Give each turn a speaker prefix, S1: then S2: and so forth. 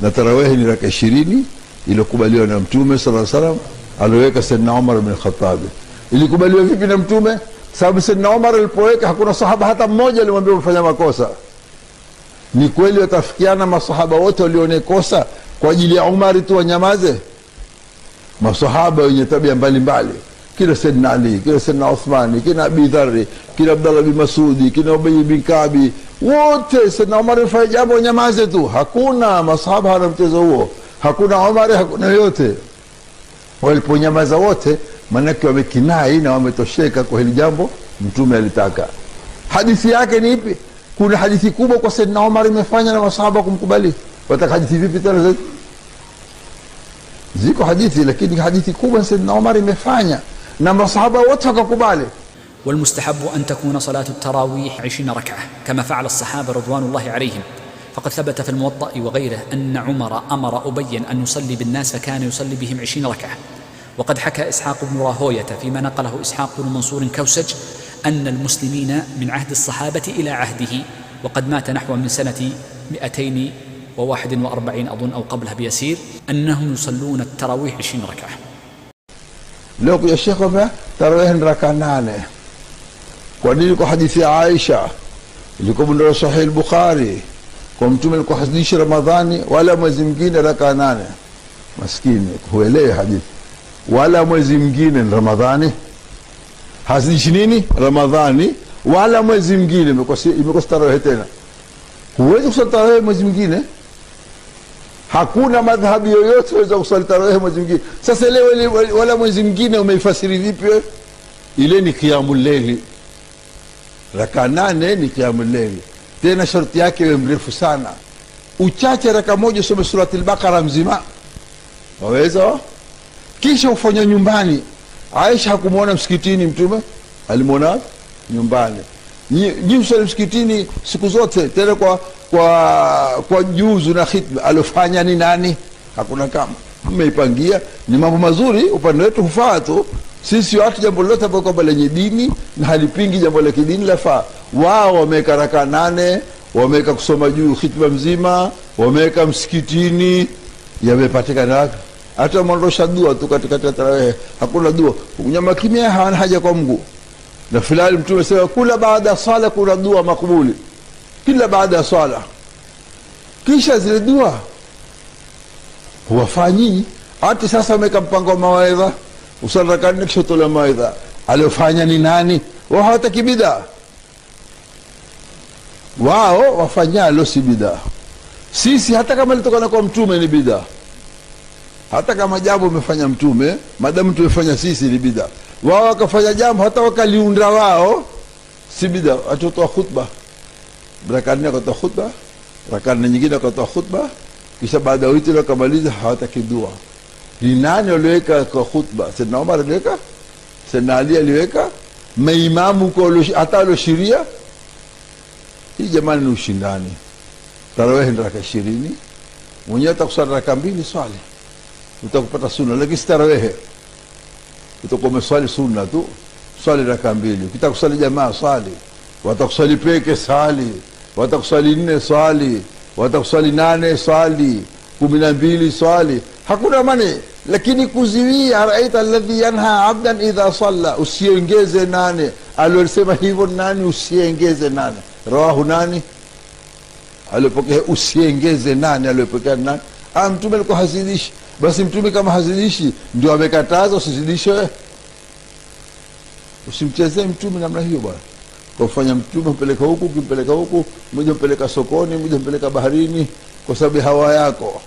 S1: na tarawih ni raka 20 iliyokubaliwa na Mtume sallallahu alaihi wasallam aliweka Sayyidina Umar bin Khattab. Ilikubaliwa vipi na Mtume? Sababu Sayyidina Umar alipoweka hakuna sahaba hata mmoja alimwambia umefanya makosa. Ni kweli watafikiana masahaba wote walionekosa kwa ajili ya Umar tu wanyamaze? Masahaba wenye tabia mbalimbali, kina Sayyidina Ali, kina Sayyidina Uthman, kina Abi Dharr, kina Abdullah bin Mas'ud, kina Ubay bin Ka'b, wote Sayyidina Umar alifanya jambo nyamaze tu. Hakuna masahaba hana mchezo huo. Hakuna Umar, hakuna yote. Waliponyamaza wote manake wamekinai na wametosheka kwa hili jambo Mtume alitaka. Hadithi yake ni ipi? Kuna hadithi kubwa kwa Sayyidina Umar imefanya na masahaba kumkubali. Wataka hadithi vipi tena zaidi? Ziko hadithi, lakini hadithi kubwa Sayyidina Umar imefanya na masahaba wote wakakubali.
S2: والمستحب أن تكون صلاة التراويح 20 ركعة كما فعل الصحابة رضوان الله عليهم، فقد ثبت في الموطأ وغيره أن عمر أمر أبيا أن يصلي بالناس فكان يصلي بهم 20 ركعة. وقد حكى إسحاق بن راهوية فيما نقله إسحاق بن منصور كوسج أن المسلمين من عهد الصحابة إلى عهده، وقد مات نحو من سنة 241 أظن أو قبلها بيسير، أنهم يصلون التراويح 20 ركعة.
S1: لو يا شيخ تراويح ركعة 8. ودليل حديث عائشة اللي كم صحيح البخاري كم تمل حديث رمضان ولا mwezi mwingine raka 8. Maskini huelewi hadithi. Wala mwezi mwingine Ramadhani. Hazishi nini? Ramadhani wala mwezi mwingine imekosa tarehe tena. Huwezi kusali tarehe mwezi mwingine. Hakuna madhhabi yoyote waweza kusali tarehe mwezi mwingine. Sasa leo wala mwezi mwingine umeifasiri vipi wewe? Ile ni qiyamul layl. Raka 8 ni qiyamul layl. Tena sharti yake iwe mrefu sana. Uchache raka moja usome surati al-Baqara mzima. Waweza? Kisha ufanya nyumbani. Aisha hakumuona msikitini Mtume, alimuona nyumbani. Nyinyi msikitini siku zote tena kwa juzu na khitba alofanya ni nani? Hakuna kama. Mmeipangia ni mambo mazuri upande wetu hufaa tu. Sisi watu jambo lolote ambalo lenye dini na halipingi jambo la kidini lafaa. Wao wameweka raka 8, wameweka kusoma juu khitba mzima, wameweka msikitini, yamepatikana hata mwondosha dua tu katika tarehe. Hakuna dua. Unyama kimya hawana haja kwa Mungu. Na filali Mtume sema kula baada ya sala kuna dua makubuli. Kila baada ya sala. Kisha zile dua huwafanyi. Hata sasa wameka mpango wa mawaidha. Usali raka 4 kisha tola mawaidha. Aliofanya ni nani? Wao hawataki bid'a. Wao wafanyalo si bid'a. Sisi hata kama litokana kwa Mtume ni bid'a. Hata kama jambo umefanya Mtume, madamu tumefanya sisi ni bid'a. Wao wakafanya jambo hata wakaliunda wao si bid'a. Atotoa khutba. Raka 4 akatoa khutba, raka nyingine akatoa khutba, kisha baada ya witri akamaliza hawataki dua. Ni nani aliweka kwa khutba? Sayyidina Umar aliweka? Sayyidina Ali aliweka? Maimamu kwa hata aloshiria? Hii jamani ni ushindani. Tarawih ni raka 20. Mwenyewe atakusali raka 2 swali. Utakupata sunna, lakini tarawih utakuwa umeswali sunna tu, swali raka 2. Ukitaka kusali jamaa swali, watakusali peke swali, watakusali 4 swali, watakusali 8 swali, 12 swali. Hakuna mani, lakini kuziwia araita alladhi yanha abdan idha salla, usiongeze 8. Aliyosema hivyo nani? Usiongeze 8. Rawahu nani? Alipokea usiongeze 8. Alipokea nani? Mtume alikuwa hazidishi. Basi Mtume kama hazidishi ndio amekataza usizidishe. Usimchezee Mtume namna hiyo bwana. Kwa kufanya Mtume mpeleka huku, kimpeleka huku, mmoja mpeleka sokoni, mmoja mpeleka baharini kwa sababu hawa yako.